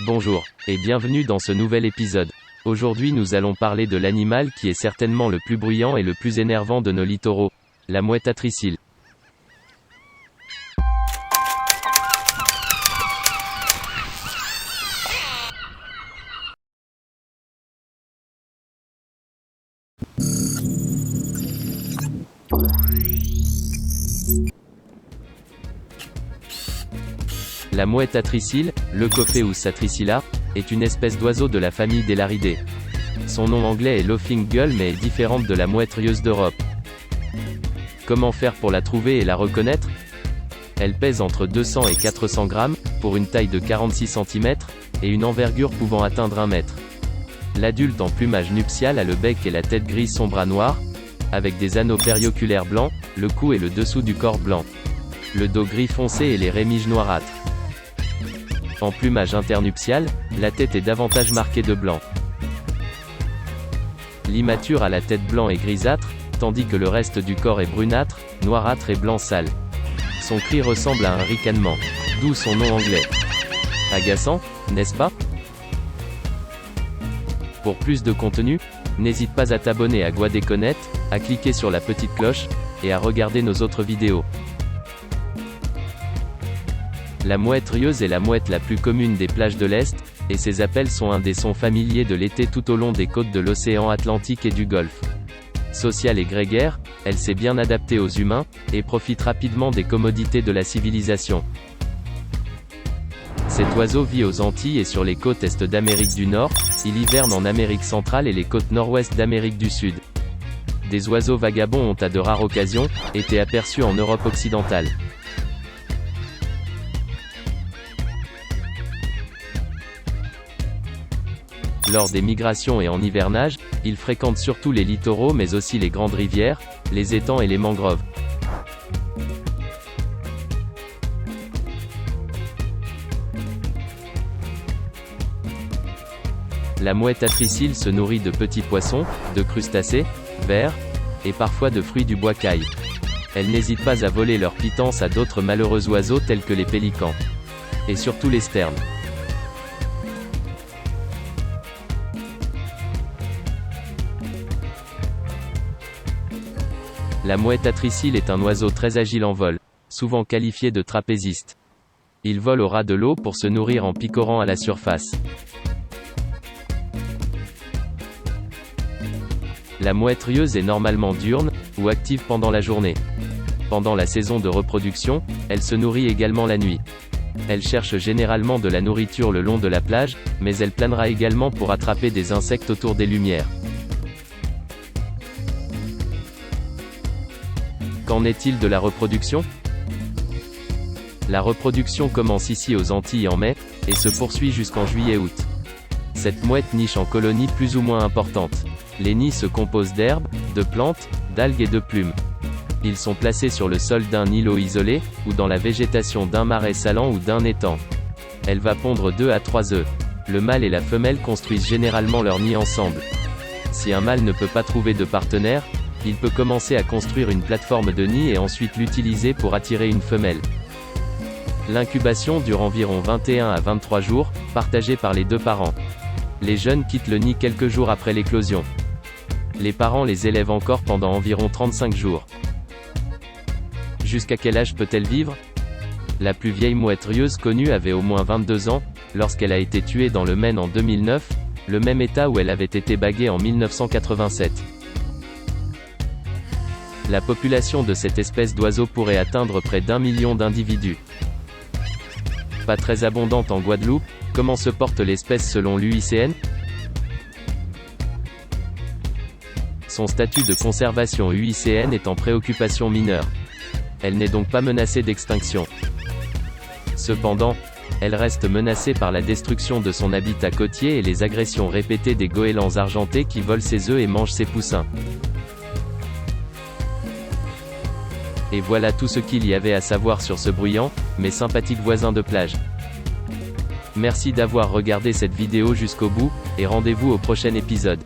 Bonjour, et bienvenue dans ce nouvel épisode. Aujourd'hui nous allons parler de l'animal qui est certainement le plus bruyant et le plus énervant de nos littoraux, la mouette atricile. La mouette atricile, Leucopheus atricilla, est une espèce d'oiseau de la famille des Laridés. Son nom anglais est Laughing Gull mais est différente de la mouette rieuse d'Europe. Comment faire pour la trouver et la reconnaître? Elle pèse entre 200 et 400 grammes, pour une taille de 46 cm, et une envergure pouvant atteindre 1 mètre. L'adulte en plumage nuptial a le bec et la tête gris sombre à noir, avec des anneaux périoculaires blancs, le cou et le dessous du corps blanc. Le dos gris foncé et les rémiges noirâtres. En plumage internuptial, la tête est davantage marquée de blanc. L'immature a la tête blanc et grisâtre, tandis que le reste du corps est brunâtre, noirâtre et blanc sale. Son cri ressemble à un ricanement, d'où son nom anglais. Agaçant, n'est-ce pas? Pour plus de contenu, n'hésite pas à t'abonner à Guadéconnette, à cliquer sur la petite cloche, et à regarder nos autres vidéos. La mouette rieuse est la mouette la plus commune des plages de l'Est, et ses appels sont un des sons familiers de l'été tout au long des côtes de l'océan Atlantique et du Golfe. Sociale et grégaire, elle s'est bien adaptée aux humains, et profite rapidement des commodités de la civilisation. Cet oiseau vit aux Antilles et sur les côtes est d'Amérique du Nord, il hiverne en Amérique centrale et les côtes nord-ouest d'Amérique du Sud. Des oiseaux vagabonds ont à de rares occasions, été aperçus en Europe occidentale. Lors des migrations et en hivernage, ils fréquentent surtout les littoraux mais aussi les grandes rivières, les étangs et les mangroves. La mouette atricile se nourrit de petits poissons, de crustacés, vers, et parfois de fruits du bois caille. Elle n'hésite pas à voler leur pitance à d'autres malheureux oiseaux tels que les pélicans. Et surtout les sternes. La mouette atricile est un oiseau très agile en vol, souvent qualifié de trapéziste. Il vole au ras de l'eau pour se nourrir en picorant à la surface. La mouette rieuse est normalement diurne, ou active pendant la journée. Pendant la saison de reproduction, elle se nourrit également la nuit. Elle cherche généralement de la nourriture le long de la plage, mais elle planera également pour attraper des insectes autour des lumières. Qu'en est-il de la reproduction? La reproduction commence ici aux Antilles en mai, et se poursuit jusqu'en juillet-août. Cette mouette niche en colonies plus ou moins importantes. Les nids se composent d'herbes, de plantes, d'algues et de plumes. Ils sont placés sur le sol d'un îlot isolé, ou dans la végétation d'un marais salant ou d'un étang. Elle va pondre 2 à 3 œufs. Le mâle et la femelle construisent généralement leur nid ensemble. Si un mâle ne peut pas trouver de partenaire, il peut commencer à construire une plateforme de nid et ensuite l'utiliser pour attirer une femelle. L'incubation dure environ 21 à 23 jours, partagée par les 2 parents. Les jeunes quittent le nid quelques jours après l'éclosion. Les parents les élèvent encore pendant environ 35 jours. Jusqu'à quel âge peut-elle vivre? La plus vieille mouette rieuse connue avait au moins 22 ans, lorsqu'elle a été tuée dans le Maine en 2009, le même état où elle avait été baguée en 1987. La population de cette espèce d'oiseau pourrait atteindre près d'1 million d'individus. Pas très abondante en Guadeloupe, comment se porte l'espèce selon l'UICN? Son statut de conservation UICN est en préoccupation mineure. Elle n'est donc pas menacée d'extinction. Cependant, elle reste menacée par la destruction de son habitat côtier et les agressions répétées des goélands argentés qui volent ses œufs et mangent ses poussins. Et voilà tout ce qu'il y avait à savoir sur ce bruyant, mais sympathique voisin de plage. Merci d'avoir regardé cette vidéo jusqu'au bout, et rendez-vous au prochain épisode.